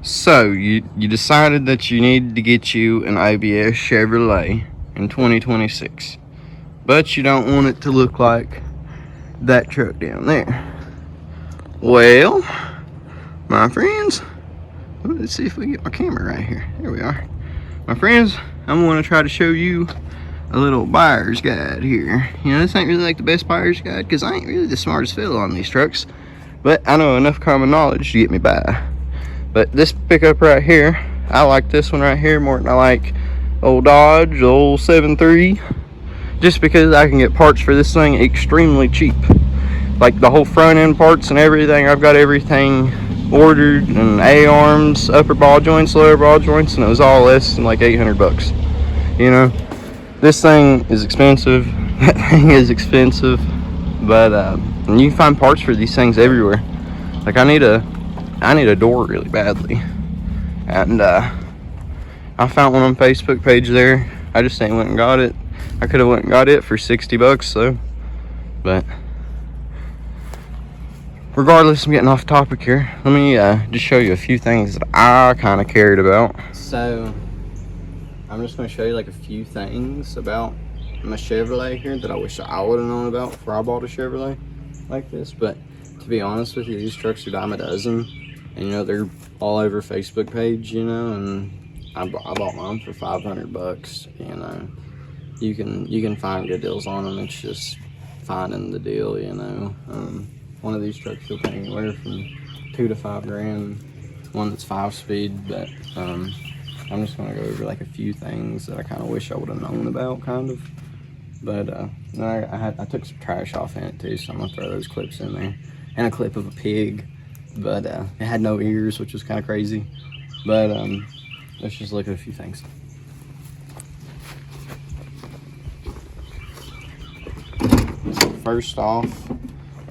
So you decided that you needed to get you an ABS Chevrolet in 2026, but you don't want it to look like that truck down there. Well, my friends, let's see if we can get my camera right here. There we are. My friends, I'm going to try to show you a little buyer's guide here. You know, this ain't really like the best buyer's guide because I ain't really the smartest fellow on these trucks, but I know enough common knowledge to get me by. But this pickup right here, I like this one right here more than I like old Dodge, old 7.3, just because I can get parts for this thing extremely cheap. Like the whole front end parts and everything, I've got everything ordered, and A-arms, upper ball joints, lower ball joints, and it was all less than like 800 bucks. You know, this thing is expensive, that thing is expensive, but and you can find parts for these things everywhere. Like I need a door really badly, and I found one on Facebook page there. I just ain't went and got it. I could have went and got it for 60 bucks though, but regardless, I'm getting off topic here. Let me just show you a few things that I kind of cared about. So I'm just going to show you like a few things about my Chevrolet here that I wish I would have known about before I bought a Chevrolet like this. But to be honest with you, these trucks are dime a dozen, and you know, they're all over Facebook page, you know, and I bought mine for 500 bucks. You know, you can find good deals on them. It's just finding the deal, you know. One of these trucks will pay anywhere from $2 to $5 grand. One that's 5-speed, but I'm just gonna go over like a few things that I kind of wish I would have known about, kind of. But I took some trash off in it too, so I'm gonna throw those clips in there, and a clip of a pig, but it had no ears, which was kind of crazy. But let's just look at a few things. So first off,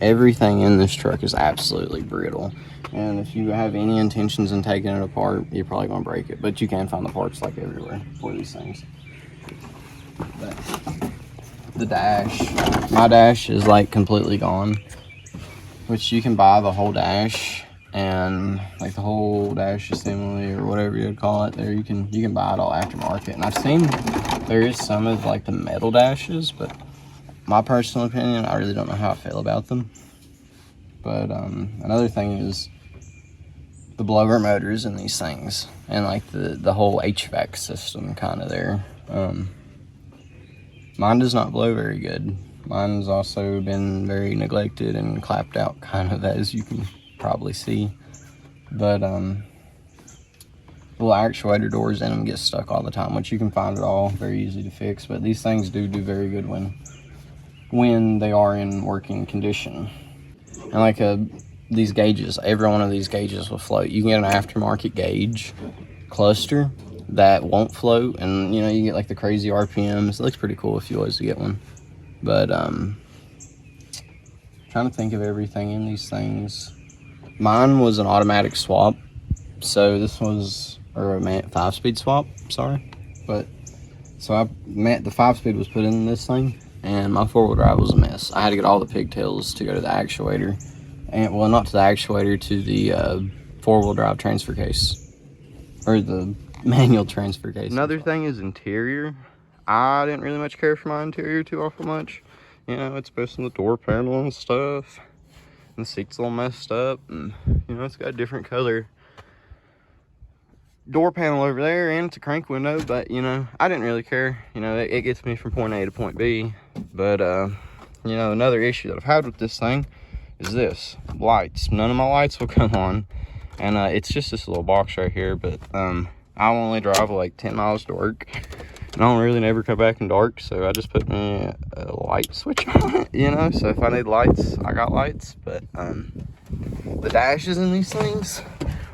everything in this truck is absolutely brittle, and if you have any intentions in taking it apart, you're probably going to break it, but you can find the parts like everywhere for these things. But the dash, my dash is like completely gone, which you can buy the whole dash, and like the whole dash assembly or whatever you'd call it there, you can buy it all aftermarket. And I've seen there is some of like the metal dashes, but my personal opinion, I really don't know how I feel about them. But another thing is the blower motors in these things, and like the whole HVAC system kind of there. Mine does not blow very good. Mine's also been very neglected and clapped out, kind of, as you can probably see. But the little actuator doors in them get stuck all the time, which you can find it all very easy to fix. But these things do very good when they are in working condition. And like these gauges, every one of these gauges will float. You can get an aftermarket gauge cluster that won't float, and you know, you get like the crazy RPMs. It looks pretty cool if you always get one. But trying to think of everything in these things. Mine was an automatic swap, so this was, or a 5-speed swap, sorry. But so the 5-speed was put in this thing, and my 4-wheel drive was a mess. I had to get all the pigtails to go to the actuator, and well, not to the actuator, to the 4-wheel drive transfer case, or the manual transfer case. Another thing is interior. I didn't really much care for my interior too awful much. You know, it's missing the door panel and stuff, and the seat's all messed up, and you know, it's got a different color door panel over there, and it's a crank window. But you know, I didn't really care. You know, it gets me from point A to point B. But you know, another issue that I've had with this thing is this: lights. None of my lights will come on, and it's just this little box right here. But I only drive like 10 miles to work, and I don't really never come back in dark, so I just put me a light switch on it, you know. So if I need lights, I got lights. But the dashes in these things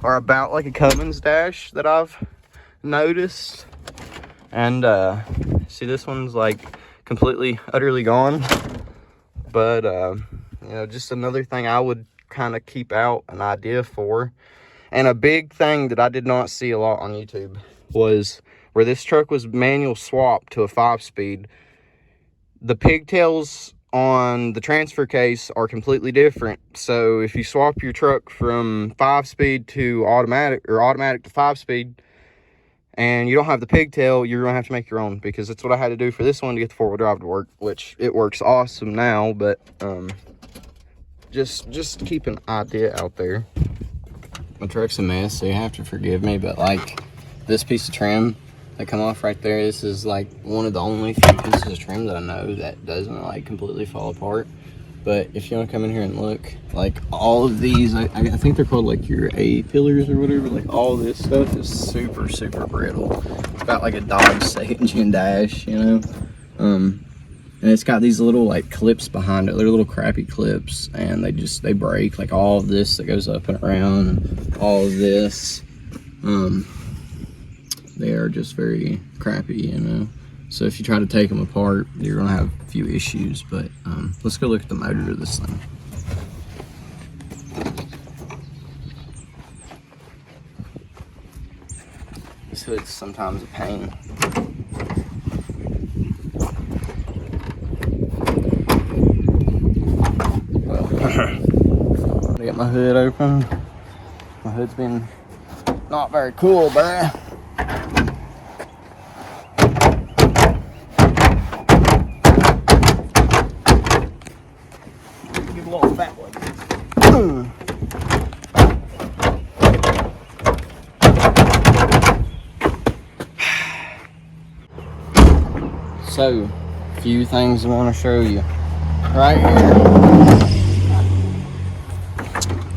are about like a Cummins dash that I've noticed. And see, this one's like completely utterly gone. But you know, just another thing I would kind of keep out an idea for. And a big thing that I did not see a lot on YouTube was where this truck was manual swap to a 5-speed. The pigtails on the transfer case are completely different. So if you swap your truck from 5-speed to automatic, or automatic to 5-speed, and you don't have the pigtail, you're gonna have to make your own, because that's what I had to do for this one to get the 4-wheel drive to work, which it works awesome now. But just keep an idea out there. My truck's a mess, so you have to forgive me, but like this piece of trim that come off right there, this is like one of the only few pieces of trim that I know that doesn't like completely fall apart. But if you want to come in here and look, like all of these, I think they're called like your A pillars or whatever, like all this stuff is super brittle. It's got like a Dodge Sage and Dash, you know. And it's got these little like clips behind it. They're little crappy clips, and they break. Like all of this that goes up and around, and all of this, they are just very crappy, you know. So if you try to take them apart, you're gonna have a few issues. But let's go look at the motor of this thing. This hood's sometimes a pain. I got my hood open. My hood's been not very cool, bruh. Give a little fat one. So, a few things I want to show you. Right here,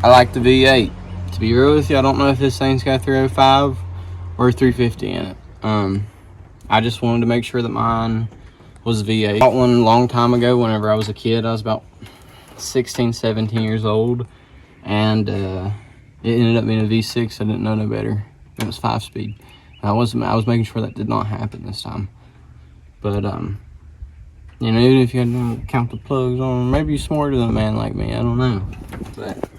I like the V8. To be real with you, I don't know if this thing's got 305 or 350 in it. I just wanted to make sure that mine was V8. I bought one a long time ago whenever I was a kid. I was about 16, 17 years old, and it ended up being a V6. I didn't know no better. It was 5-speed. I was making sure that did not happen this time. But you know, even if you had to count the plugs on, maybe you're smarter than a man like me. I don't know. But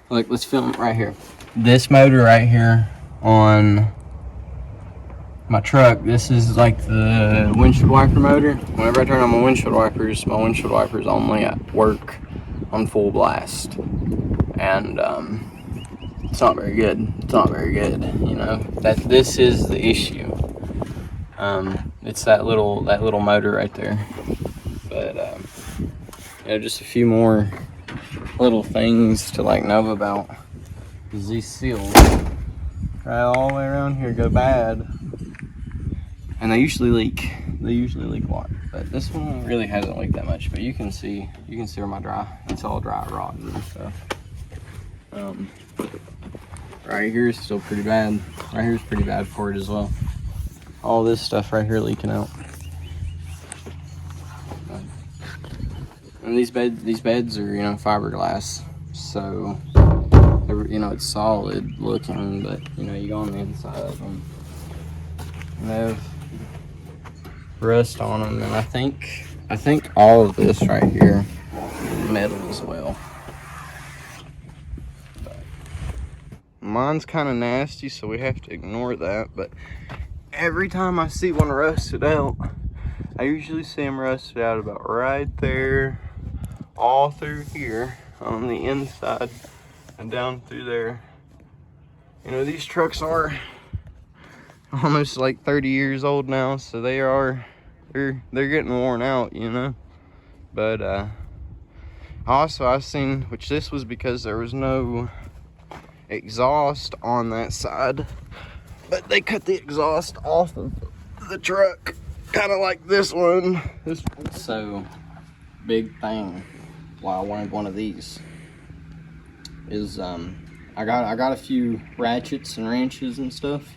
look, let's film it right here. This motor right here on my truck, this is like the windshield wiper motor. Whenever I turn on my windshield wipers only work on full blast, and it's not very good. It's not very good. You know, this is the issue. It's that little motor right there. But you know, just a few more little things to like know about. These seals right all the way around here go bad, and they usually leak. They usually leak water, but this one really hasn't leaked that much. But you can see where my it's all dry rotten and stuff. Right here is still pretty bad. Right here is pretty bad for it as well. All this stuff right here leaking out. And these beds are, you know, fiberglass, so you know, it's solid looking, but you know, you go on the inside of them and they have rust on them, and I think all of this right here is metal as well. But mine's kind of nasty, so we have to ignore that. But every time I see one rusted out, I usually see them rusted out about right there, all through here on the inside and down through there. You know, these trucks are almost like 30 years old now, so they're getting worn out, you know. But also I've seen, which this was because there was no exhaust on that side, but they cut the exhaust off of the truck, kind of like this one. So, big thing why I wanted one of these is I got a few ratchets and wrenches and stuff.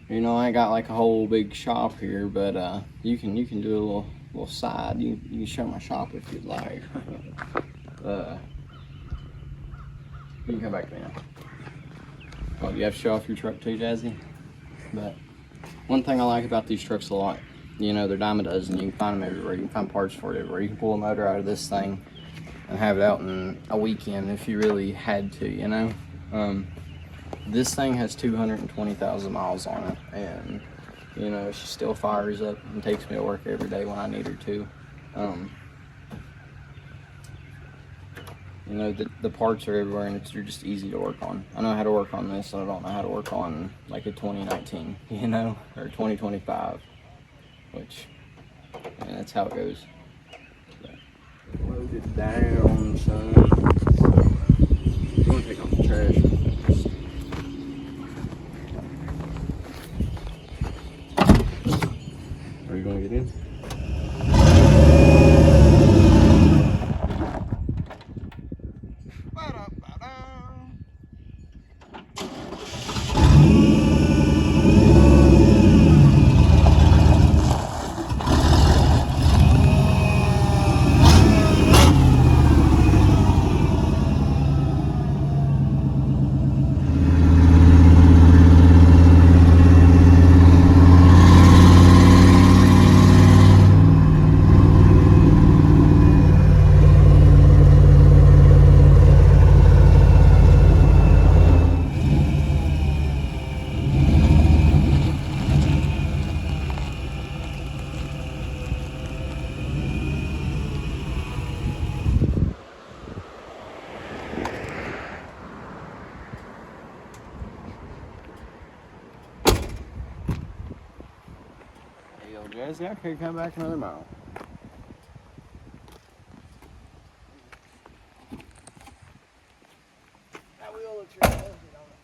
You know, I ain't got like a whole big shop here, but you can do a little side. You can show my shop if you'd like. You can come back to me now. Oh, you have to show off your truck too, Jazzy? But one thing I like about these trucks a lot, you know, they're dime a dozen. You can find them everywhere. You can find parts for it everywhere. You can pull a motor out of this thing and have it out in a weekend if you really had to, you know. This thing has 220,000 miles on it, and you know, she still fires up and takes me to work every day when I need her to. You know, the parts are everywhere and they're just easy to work on. I know how to work on this, and I don't know how to work on like a 2019, you know, or 2025, which, and that's how it goes. Load it down, son. I'm gonna take off the trash. Are you gonna get in? Jesse, I could come back another mile. That wheel looks really heavy, don't it?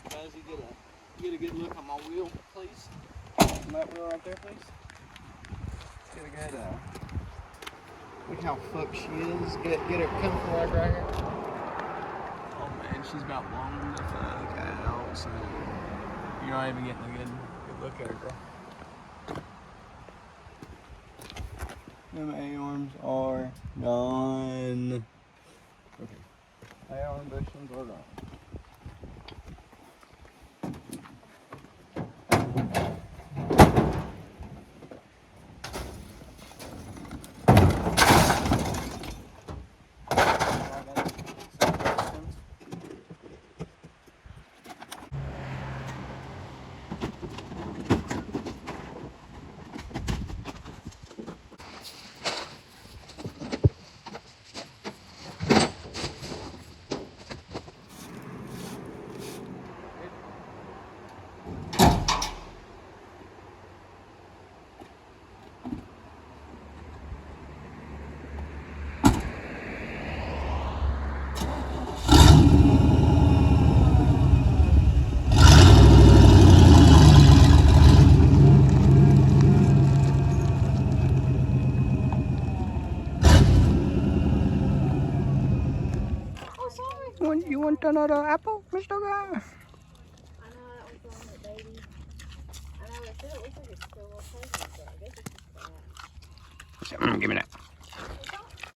Jesse, get a good look on my wheel, please. On that wheel right there, please. Get a good look how fucked she is. Get her come from right here. Oh man, she's about blown the fuck out. So you're not even getting a good look at her, girl. Them A-arms are gone. Okay. A-arm bushings are gone. You want another apple, Mr. Guy? I know that one's on it, baby. I know it looks like it's still okay, but I guess it's just that. Give me that.